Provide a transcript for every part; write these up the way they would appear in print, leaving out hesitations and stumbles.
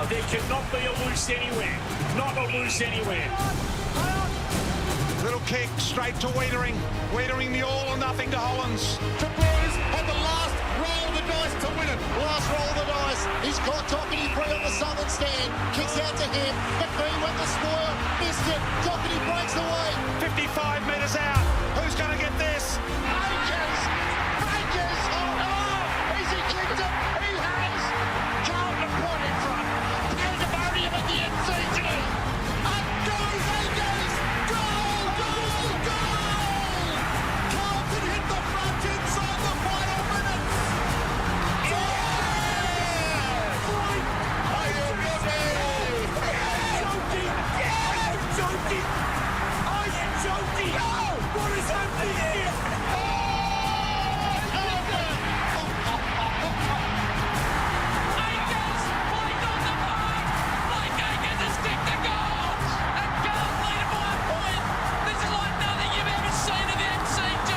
There cannot be a loose anywhere. Not a loose anywhere. Little kick straight to Wiedering. Wiedering the all or nothing to Hollands. To Bruce on the last roll of the dice to win it. Last roll of the dice. He's got Doherty free on the southern stand. Kicks out to him. McBean went the spoil. Missed it. Doherty breaks away. 55 metres out. Who's going to get this? Akers! Akers! Oh! Has he kicked it? He has! Carlton point in front. Pandemonium at the MCG. Up goes Akers! Goal! Goal! Goal! Carlton hit the front inside the final minutes. Yeah! Are you joking? Are you joking? Are you joking? What is happening here? Akers, played on the mark. Like Akers has kicked the goal. And Carlton lead it by a point. This is like nothing you've ever seen in the MCG.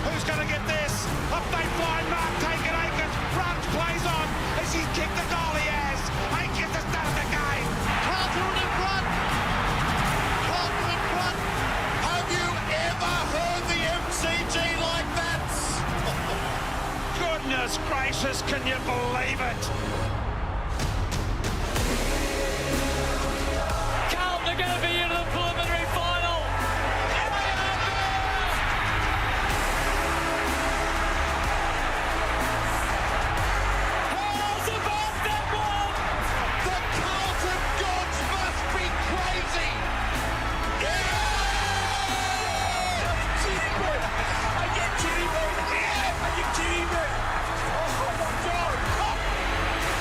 Who's going to get this? Up they fly. Mark taking Akers. Runs, plays on. Has he kicked the goal? He has. Akers has done it again. Carlton in front. Carlton in front. Have you ever heard the MCG like that? Goodness gracious, can you believe it? Carlton are going to be into the preliminary final. How's about that one? The Carlton gods must be crazy. Are you kidding me? Are you kidding me? Oh my God!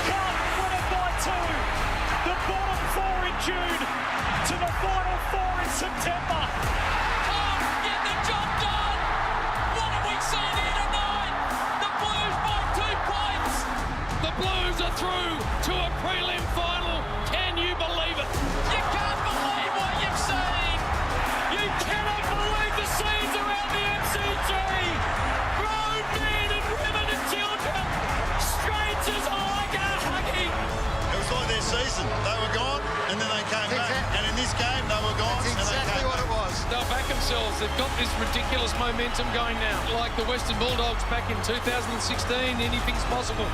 Carlton win it by 2. The bottom 4 in June to the final 4 in September. Carlton get the job done. What have we seen here tonight? The Blues by 2 points. The Blues are through to a prelim final. Can you believe it? You can't believe what you've seen. You cannot believe the scenes around the MCG. Grown men and women and children. Strangers alike are hugging. It was like their season. They were gone and then they came back. And in this game, they were gone and they came back. They'll back themselves. They've got this ridiculous momentum going now. Like the Western Bulldogs back in 2016, anything's possible.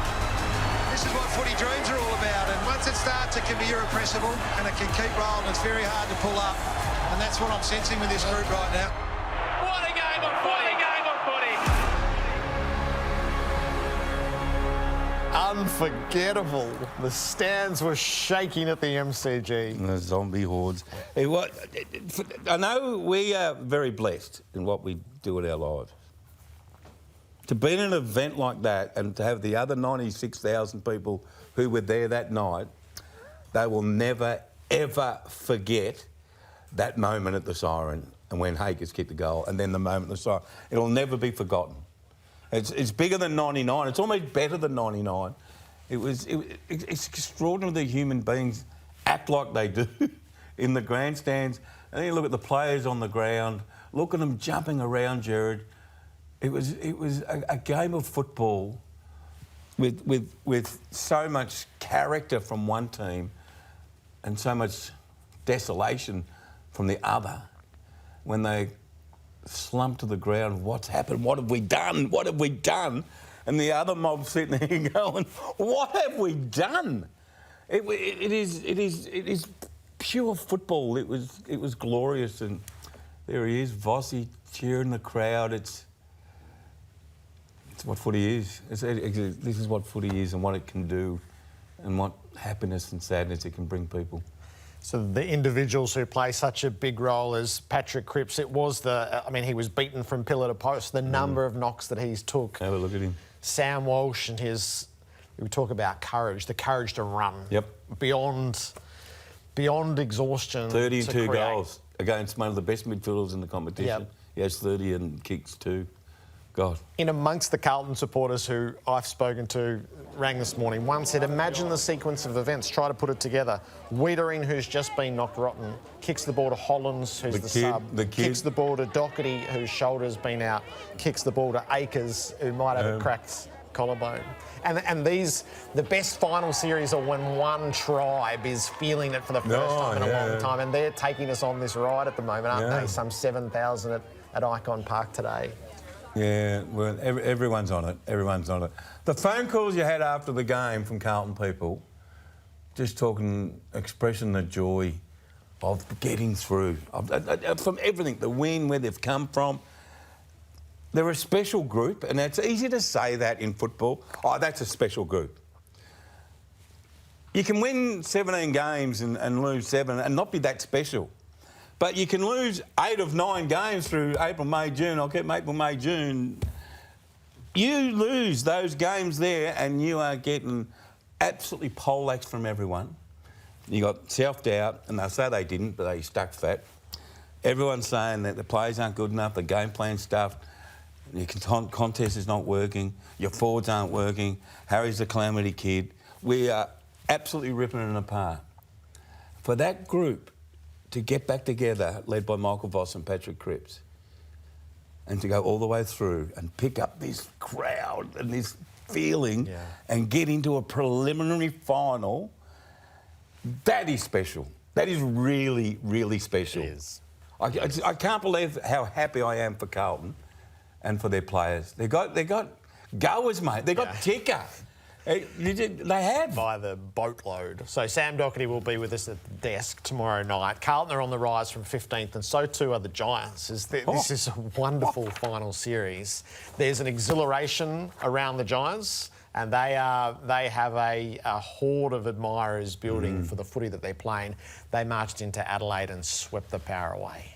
This is what footy dreams are all about, and once it starts, it can be irrepressible, and it can keep rolling. It's very hard to pull up, and that's what I'm sensing with this group right now. What a game of footy! What a game of footy! Unforgettable. The stands were shaking at the MCG. The zombie hordes. I know we are very blessed in what we do in our lives. To be in an event like that and to have the other 96,000 people who were there that night, they will never, ever forget that moment at the siren and when Hakers kicked the goal and then the moment at the siren. It'll never be forgotten. It's bigger than 99. It's almost better than 99. It's extraordinary that human beings act like they do in the grandstands. And then you look at the players on the ground, look at them jumping around, Gerard. It was a game of football with so much character from one team and so much desolation from the other. When they slumped to the ground, what's happened? What have we done? What have we done? And the other mob sitting there going, what have we done? It is pure football. It was glorious, and there he is, Vossi cheering the crowd. It's what footy is. This is what footy is and what it can do and what happiness and sadness it can bring people. So the individuals who play such a big role as Patrick Cripps, it was he was beaten from pillar to post, the number of knocks that he's took. Have a look at him. Sam Walsh and we talk about courage, the courage to run. Yep. Beyond exhaustion. 32 goals against one of the best midfielders in the competition. Yep. He has 30 and kicks 2. God. In amongst the Carlton supporters who I've spoken to, rang this morning, one said, imagine the sequence of events, try to put it together. Wiedering, who's just been knocked rotten, kicks the ball to Hollands, who's the sub, kicks the ball to Doherty, whose shoulder's been out, kicks the ball to Akers, who might have a cracked collarbone. And the best final series are when one tribe is feeling it for the first time in a long time, and they're taking us on this ride at the moment, aren't they? Some 7,000 at Icon Park today. Yeah, well, everyone's on it. Everyone's on it. The phone calls you had after the game from Carlton people, just talking, expressing the joy of getting through, from everything, the win, where they've come from. They're a special group, and it's easy to say that in football. Oh, that's a special group. You can win 17 games and lose 7 and not be that special. But you can lose 8 of 9 games through April, May, June. I'll keep April, May, June. You lose those games there and you are getting absolutely poleaxed from everyone. You got self-doubt, and they say they didn't, but they stuck fat. Everyone's saying that the players aren't good enough, the game plan stuff. Your contest is not working, your forwards aren't working, Harry's a calamity kid. We are absolutely ripping it apart. For that group to get back together, led by Michael Voss and Patrick Cripps, and to go all the way through and pick up this crowd and this feeling and get into a preliminary final, that is special. That is really, really special. It is. I can't believe how happy I am for Carlton and for their players. They got goers, mate. They got ticker. They have. By the boatload. So Sam Doherty will be with us at the desk tomorrow night. Carlton are on the rise from 15th, and so too are the Giants. This is a wonderful final series. There's an exhilaration around the Giants, and they have a horde of admirers building for the footy that they're playing. They marched into Adelaide and swept the power away.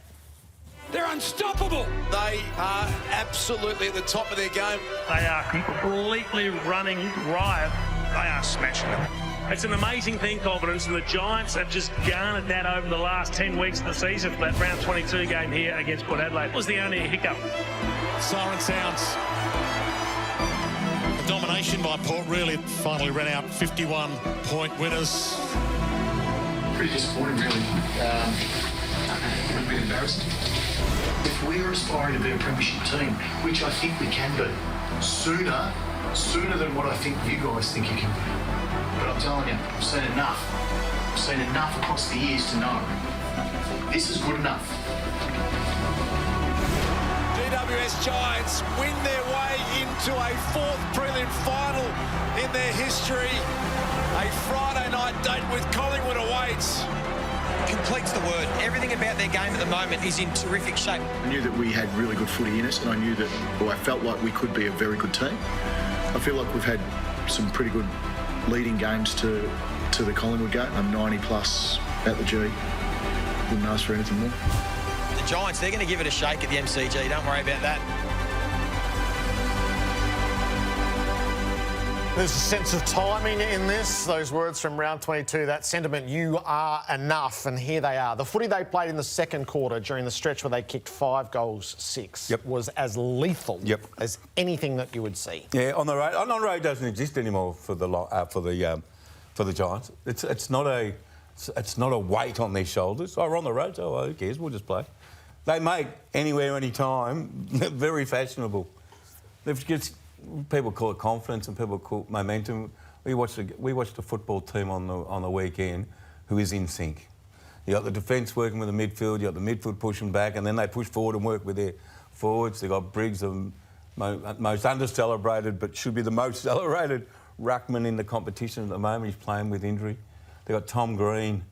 They're unstoppable. They are absolutely at the top of their game. They are completely running riot. They are smashing them. It's an amazing thing, confidence, and the Giants have just garnered that over the last 10 weeks of the season for that round 22 game here against Port Adelaide. It was the only hiccup. Siren sounds. The domination by Port really finally ran out. 51-point winners. Pretty disappointing, really. A bit embarrassing. If we're aspiring to be a premiership team, which I think we can do, sooner than what I think you guys think you can be. But I'm telling you, I've seen enough. I've seen enough across the years to know this is good enough. GWS Giants win their way into a 4th prelim final in their history. A Friday night date with Collingwood awaits. Completes the word. Everything about their game at the moment is in terrific shape. I knew that we had really good footy in us, and I knew that, or I felt like we could be a very good team. I feel like we've had some pretty good leading games to the Collingwood game. I'm 90 plus at the G. Wouldn't ask for anything more. The Giants, they're going to give it a shake at the MCG. Don't worry about that. There's a sense of timing in this. Those words from round 22, that sentiment, you are enough, and here they are. The footy they played in the second quarter during the stretch where they kicked 5 goals, 6 was as lethal as anything that you would see. Yeah, on the road. On the road doesn't exist anymore for the Giants. It's not a weight on their shoulders. Oh, we're on the road, so who cares? We'll just play. They make anywhere, any time very fashionable. They've just. People call it confidence and people call it momentum. We watched a football team on the weekend who is in sync. You got the defence working with the midfield, you got the midfield pushing back, and then they push forward and work with their forwards. They got Briggs, the most under-celebrated, but should be the most celebrated ruckman in the competition at the moment. He's playing with injury. They got Tom Green.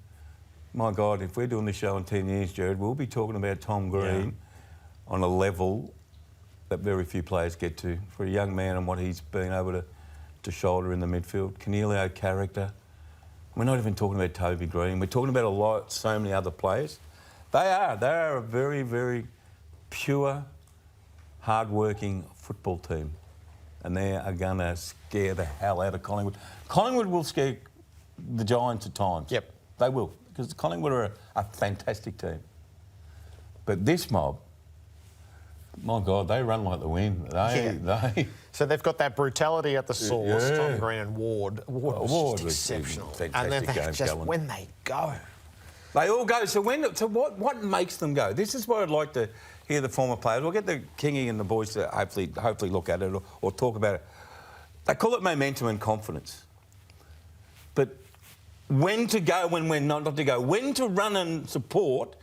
My God, if we're doing this show in 10 years, Gerard, we'll be talking about Tom Green on a level that very few players get to. For a young man and what he's been able to shoulder in the midfield. Cornelio character. We're not even talking about Toby Green. We're talking about so many other players. They are a very, very pure, hard-working football team. And they are going to scare the hell out of Collingwood. Collingwood will scare the Giants at times. Yep. They will, because Collingwood are a fantastic team. But this mob, my God, they run like the wind. So they've got that brutality at the source, Tom Green and Ward. Ward was just exceptional. Fantastic and then game, when they go. They all go. So what makes them go? This is what I'd like to hear the former players. We'll get the Kingy and the boys to hopefully look at it or talk about it. they call it momentum and confidence. But when to go, when not to go, when to run and support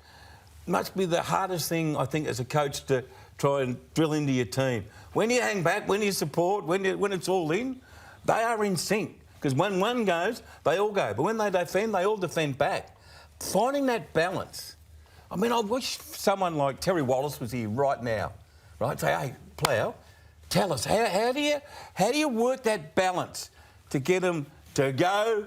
must be the hardest thing, I think, as a coach to try and drill into your team. When you hang back, when you support, when it's all in, they are in sync. Because when one goes, they all go. But when they defend, they all defend back. Finding that balance. I mean, I wish someone like Terry Wallace was here right now, right? Say, hey, Plough, tell us, how do you work that balance to get them to go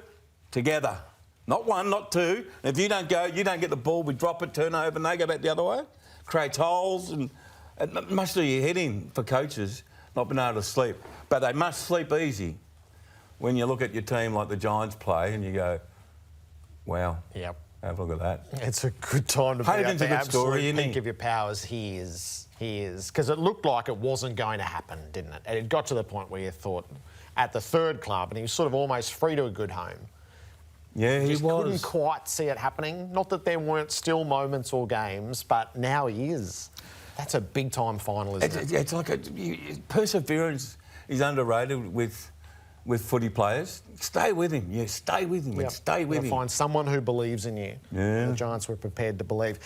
together? Not one, not two. And if you don't go, you don't get the ball, we drop it, turn over, and they go back the other way. Creates holes, and it must do your head in for coaches not being able to sleep. But they must sleep easy when you look at your team like the Giants play and you go, wow. Yep. Have a look at that. It's a good time to be Hayden's at the a good story, absolute isn't he? peak of your powers. He is. Because it looked like it wasn't going to happen, didn't it? And it got to the point where you thought, at the third club, and he was sort of almost free to a good home. Yeah, he just was. couldn't quite see it happening. Not that there weren't still moments or games, but now he is. That's a big-time final, isn't it? It's like perseverance is underrated with footy players. Stay with him. Yeah, stay with him. Yep. Stay with him. Find someone who believes in you. Yeah. The Giants were prepared to believe.